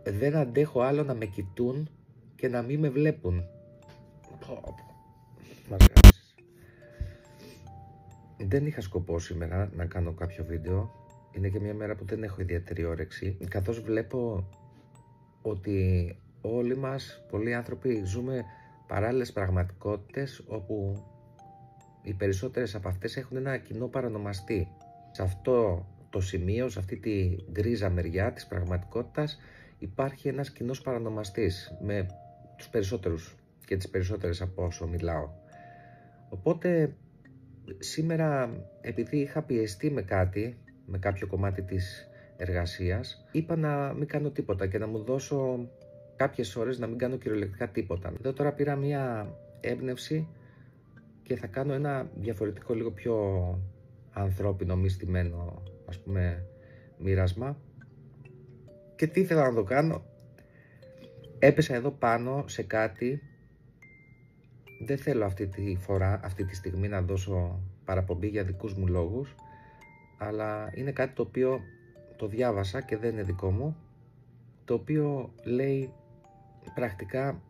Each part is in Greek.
δεν αντέχω άλλο να με κοιτούν και να μην με βλέπουν. Μας γράψεις. Δεν είχα σκοπό σήμερα να κάνω κάποιο βίντεο. Είναι και μια μέρα που δεν έχω ιδιαίτερη όρεξη, καθώς βλέπω ότι όλοι μας, πολλοί άνθρωποι, ζούμε παράλληλες πραγματικότητες όπου οι περισσότερες από αυτές έχουν ένα κοινό παρανομαστή. Σε αυτό το σημείο, σε αυτή τη γκρίζα μεριά της πραγματικότητας, υπάρχει ένας κοινός παρανομαστής με τους περισσότερους και τις περισσότερες από όσο μιλάω. Οπότε σήμερα, επειδή είχα πιεστεί με κάτι, με κάποιο κομμάτι της εργασίας, είπα να μην κάνω τίποτα και να μου δώσω κάποιες ώρες να μην κάνω κυριολεκτικά τίποτα. Εδώ τώρα πήρα μια έμπνευση και θα κάνω ένα διαφορετικό, λίγο πιο ανθρώπινο, μη στημένο, ας πούμε, μοίρασμα. Και τι ήθελα να το κάνω? Έπεσα εδώ πάνω σε κάτι. Δεν θέλω αυτή τη φορά, αυτή τη στιγμή, να δώσω παραπομπή για δικούς μου λόγους, αλλά είναι κάτι το οποίο το διάβασα και δεν είναι δικό μου, το οποίο λέει πρακτικά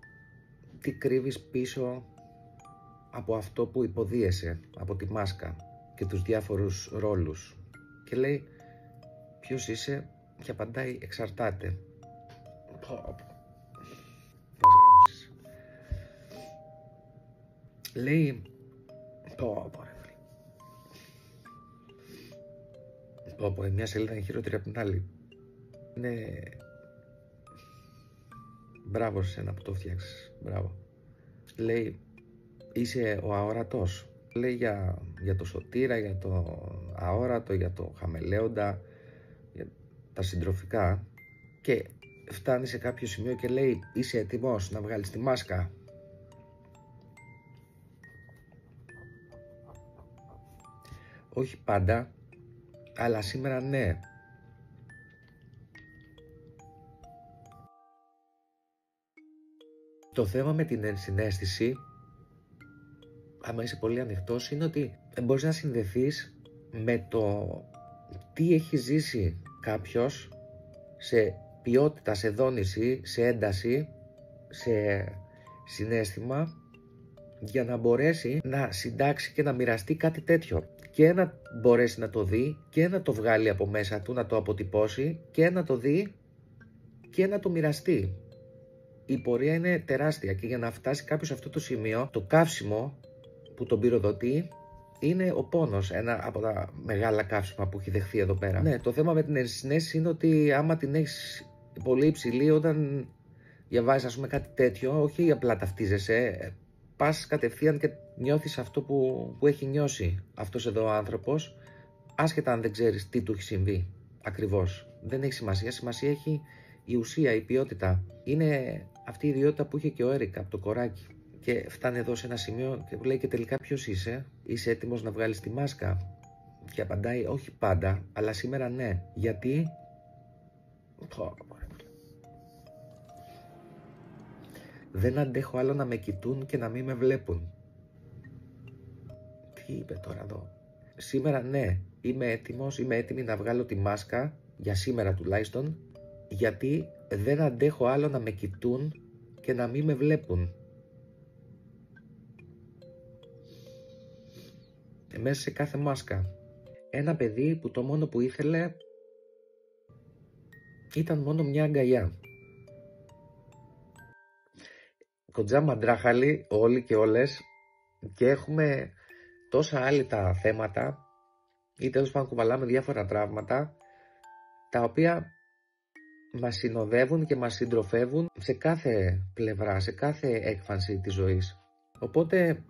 τι κρύβεις πίσω από αυτό που υποδίεσαι, από τη μάσκα και τους διάφορους ρόλους. Και λέει ποιος είσαι και απαντάει εξαρτάται. Λέει μια σελίδα είναι χειρότερη από την άλλη. Είναι... Μπράβο σε ένα που το φτιάξεις. Μπράβο. Λέει είσαι ο αόρατος. Λέει για το σωτήρα, για το αόρατο, για το χαμελέοντα, για τα συντροφικά. Και φτάνει σε κάποιο σημείο και λέει είσαι έτοιμος να βγάλεις τη μάσκα? Όχι πάντα, αλλά σήμερα ναι. Το θέμα με την ενσυναίσθηση, άμα είσαι πολύ ανοιχτός, είναι ότι μπορείς να συνδεθείς με το τι έχει ζήσει κάποιος σε ποιότητα, σε δόνηση, σε ένταση, σε συναίσθημα, για να μπορέσει να συντάξει και να μοιραστεί κάτι τέτοιο. Και να μπορέσει να το δει και να το βγάλει από μέσα του, να το αποτυπώσει και να το δει και να το μοιραστεί. Η πορεία είναι τεράστια και για να φτάσει κάποιος σε αυτό το σημείο, το καύσιμο που τον πυροδοτεί είναι ο πόνος, ένα από τα μεγάλα καύσιμα που έχει δεχθεί εδώ πέρα. Ναι, το θέμα με την ενσυναίσθηση είναι ότι άμα την έχεις πολύ υψηλή, όταν διαβάζεις ας πούμε κάτι τέτοιο, όχι απλά ταυτίζεσαι, πας κατευθείαν και νιώθεις αυτό που έχει νιώσει αυτός εδώ ο άνθρωπος, άσχετα αν δεν ξέρεις τι του έχει συμβεί ακριβώς. Δεν έχει σημασία, σημασία έχει η ουσία, η ποιότητα. Είναι αυτή η ιδιότητα που είχε και ο Έρικα από το κοράκι. Και φτάνει εδώ σε ένα σημείο και λέει και τελικά ποιος είσαι? Είσαι έτοιμος να βγάλεις τη μάσκα? Και απαντάει όχι πάντα, αλλά σήμερα ναι. Γιατί? Δεν αντέχω άλλο να με κοιτούν και να μην με βλέπουν. Τι είπε τώρα εδώ? Σήμερα ναι, είμαι έτοιμος, είμαι έτοιμη να βγάλω τη μάσκα, για σήμερα τουλάχιστον, γιατί δεν αντέχω άλλο να με κοιτούν και να μην με βλέπουν. Μέσα σε κάθε μάσκα. Ένα παιδί που το μόνο που ήθελε ήταν μόνο μια αγκαλιά. Κοντζά μαντράχαλοι όλοι και όλες, και έχουμε τόσα άλυτα θέματα ή τέλος πάντων κουβαλάμε διάφορα τραύματα, τα οποία μας συνοδεύουν και μας συντροφεύουν σε κάθε πλευρά, σε κάθε έκφανση της ζωής. Οπότε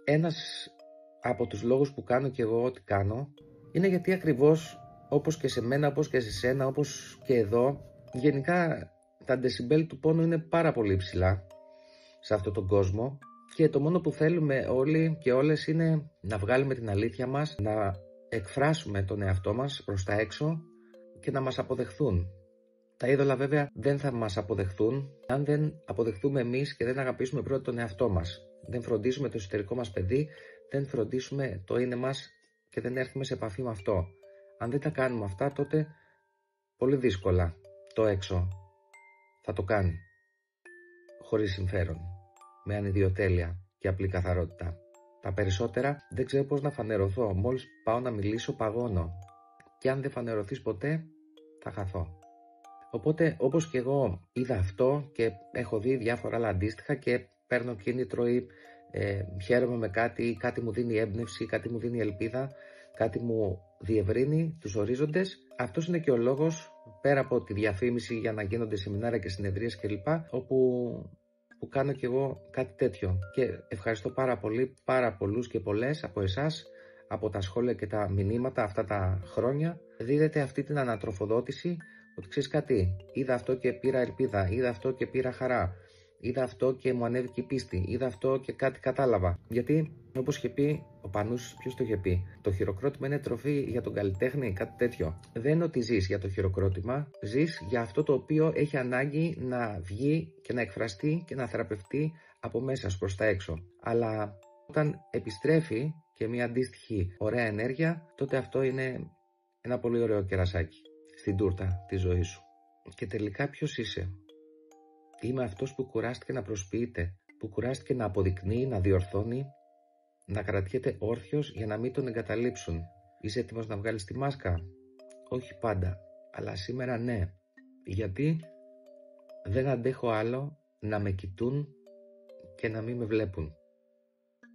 ένας από τους λόγους που κάνω και εγώ ό,τι κάνω είναι γιατί ακριβώς όπως και σε μένα, όπως και σε σένα, όπως και εδώ, γενικά τα ντεσιμπέλ του πόνου είναι πάρα πολύ ψηλά σε αυτόν τον κόσμο και το μόνο που θέλουμε όλοι και όλες είναι να βγάλουμε την αλήθεια μας, να εκφράσουμε τον εαυτό μας προς τα έξω και να μας αποδεχθούν. Τα είδωλα βέβαια δεν θα μας αποδεχθούν αν δεν αποδεχθούμε εμείς και δεν αγαπήσουμε πρώτα τον εαυτό μας. Δεν φροντίσουμε το εσωτερικό μας παιδί, δεν φροντίσουμε το είναι μας και δεν έρθουμε σε επαφή με αυτό. Αν δεν τα κάνουμε αυτά, τότε πολύ δύσκολα το έξω θα το κάνει. Χωρίς συμφέρον, με ανιδιοτέλεια και απλή καθαρότητα. Τα περισσότερα δεν ξέρω πώς να φανερωθώ. Μόλις πάω να μιλήσω, παγώνω. Και αν δεν φανερωθείς ποτέ, θα χαθώ. Οπότε, όπως και εγώ είδα αυτό και έχω δει διάφορα άλλα αντίστοιχα και παίρνω κίνητρο ή χαίρομαι με κάτι μου δίνει έμπνευση, κάτι μου δίνει ελπίδα, κάτι μου διευρύνει τους ορίζοντες. Αυτός είναι και ο λόγος, πέρα από τη διαφήμιση για να γίνονται σεμινάρια και συνεδρίες κλπ, που κάνω και εγώ κάτι τέτοιο. Και ευχαριστώ πάρα πολύ, πάρα πολλούς και πολλές από εσάς, από τα σχόλια και τα μηνύματα αυτά τα χρόνια. Δίδετε αυτή την ανατροφοδότηση, ότι ξέρεις κάτι, είδα αυτό και πήρα ελπίδα, είδα αυτό και πήρα χαρά, είδα αυτό και μου ανέβηκε η πίστη, είδα αυτό και κάτι κατάλαβα. Γιατί, όπως είχε πει ο Πανούς, ποιος το είχε πει, το χειροκρότημα είναι τροφή για τον καλλιτέχνη, κάτι τέτοιο. Δεν είναι ότι ζεις για το χειροκρότημα, ζεις για αυτό το οποίο έχει ανάγκη να βγει και να εκφραστεί και να θεραπευτεί από μέσα σου προς τα έξω. Αλλά όταν επιστρέφει και μια αντίστοιχη ωραία ενέργεια, τότε αυτό είναι ένα πολύ ωραίο κερασάκι στην τούρτα της ζωής σου. Και τελικά ποιος είσαι? Είμαι αυτός που κουράστηκε να προσποιείται, που κουράστηκε να αποδεικνύει, να διορθώνει, να κρατιέται όρθιος για να μην τον εγκαταλείψουν. Είσαι έτοιμος να βγάλεις τη μάσκα? Όχι πάντα, αλλά σήμερα ναι. Γιατί δεν αντέχω άλλο να με κοιτούν και να μην με βλέπουν.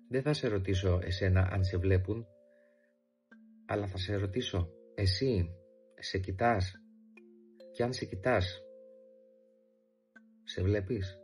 Δεν θα σε ρωτήσω εσένα αν σε βλέπουν, αλλά θα σε ρωτήσω εσύ σε κοιτάς? Και αν σε κοιτάς, σε βλέπεις?